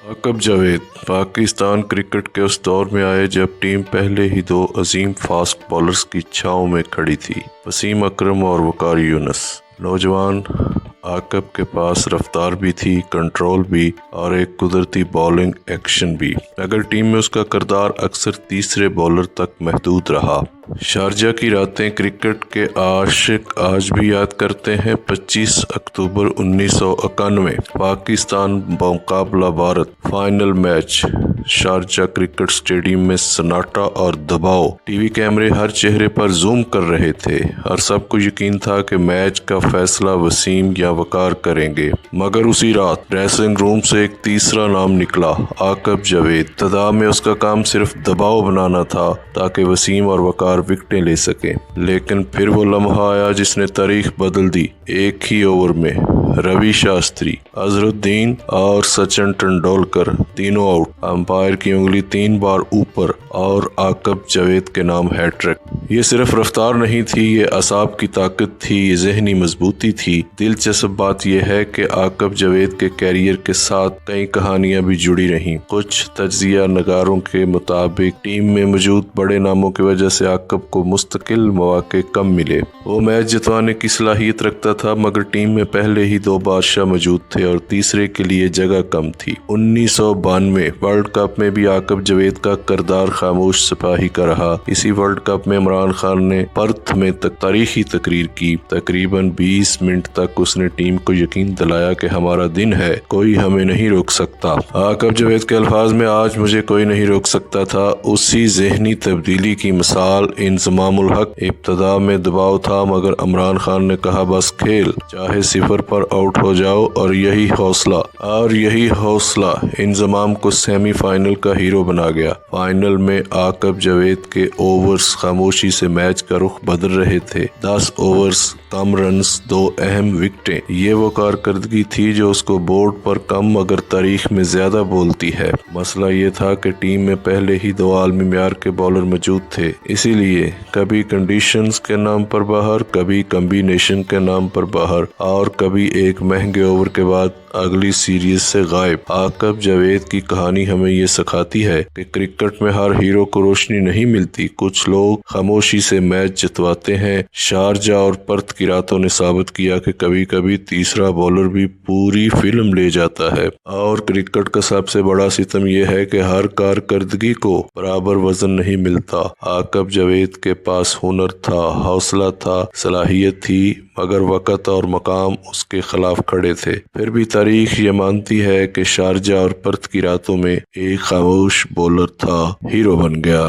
आकब Javed Pakistan cricket के उस दौर में आए जब टीम पहले ही दो अजीम फास्ट बॉलर्स की छांव में खड़ी थी, वसीम अकरम और वकार यूनुस। नौजवान आकब के पास रफ्तार भी थी, कंट्रोल भी और एक कुदरती बॉलिंग एक्शन भी, मगर टीम में उसका किरदार अक्सर तीसरे बॉलर तक महदूद रहा। शारजा की रातें क्रिकेट के आशिक आज भी याद करते हैं। 25 अक्टूबर 1991 पाकिस्तान मुकाबला Bharat, final match. Sharjah cricket stadium में सन्नाटा और दबाव, टीवी कैमरे हर चेहरे पर जूम कर रहे थे और सबको यकीन था कि मैच का फैसला वसीम या वकार करेंगे। मगर उसी रात ड्रेसिंग रूम से एक तीसरा नाम निकला, आकब जावेद। इब्तिदा में उसका काम सिर्फ दबाव बनाना था ताकि वसीम और वकार विकेटें ले सके, लेकिन फिर वो लम्हा आया जिसने तारीख बदल दी। एक ही ओवर में रवि शास्त्री, अजहरुद्दीन और सचिन तेंदुलकर तीनों आउट, अंपायर की उंगली 3 बार ऊपर और आकब जावेद के नाम हैट्रिक। ये सिर्फ रफ्तार नहीं थी, ये असाब की ताकत थी, ये जहनी मजबूती थी। दिलचस्प बात यह है कि आकब जावेद के कैरियर के साथ कई कहानियां भी जुड़ी रहीं। कुछ तज्जिया नगारों के मुताबिक टीम में मौजूद बड़े नामों की वजह से आकब को मुस्तकिल मौके कम मिले। वो मैच जितवाने की सलाहियत रखता था, मगर टीम में पहले ही 2 बादशाह मौजूद थे और तीसरे के लिए जगह कम थी। 1992 वर्ल्ड कप में भी आकब जावेद का किरदार खामोश सिपाही का रहा। इसी वर्ल्ड कप में इमरान खान ने पर्थ में तारीखी तकरीर की। तकरीबन 20 मिनट तक उसने टीम को यकीन दिलाया कि हमारा दिन है, कोई हमें नहीं रोक सकता। आकब जावेद के अल्फाज में, आज मुझे कोई नहीं रोक सकता था। उसी जहनी तब्दीली की मिसाल इंजमामुल हक। इब्तिदा में दबाव था, मगर इमरान खान ने कहा बस खेल, चाहे 0 पर आउट हो जाओ, और यही हौसला इंजमाम को सेमीफाइनल का हीरो बना गया। फाइनल में आकब जावेद के ओवर्स खामोशी से मैच का रुख बदल रहे थे। 10 ओवर्स, कम रन्स, 2 अहम विकेटें। ये वो कारकर्दगी थी जो उसको बोर्ड पर कम मगर तारीख में ज्यादा बोलती है। मसला ये था कि टीम में पहले ही 2 आलमी म्यार के बॉलर मौजूद थे, इसीलिए कभी कंडीशंस के नाम पर बाहर, कभी कॉम्बिनेशन के नाम पर बाहर, और कभी एक महंगे ओवर के बाद अगली सीरीज से गायब। आकब जावेद की कहानी हमें ये सिखाती है कि क्रिकेट में हर हीरो को रोशनी नहीं मिलती, कुछ लोग खामोशी से मैच जितवाते हैं। शारजा और पर्थ की रातों ने साबित किया कि कभी कभी तीसरा बॉलर भी पूरी फिल्म ले जाता है। और क्रिकेट का सबसे बड़ा सितम यह है कि हर कारकर्दगी को बराबर वजन नहीं मिलता। आकब जावेद के पास हुनर था, हौसला था, सलाहियत थी, मगर वक्त और मकाम उसके खिलाफ खड़े थे। फिर भी तारीख ये मानती है कि शारजा और पर्थ की रातों में एक खामोश बॉलर था, हीरो बन गया।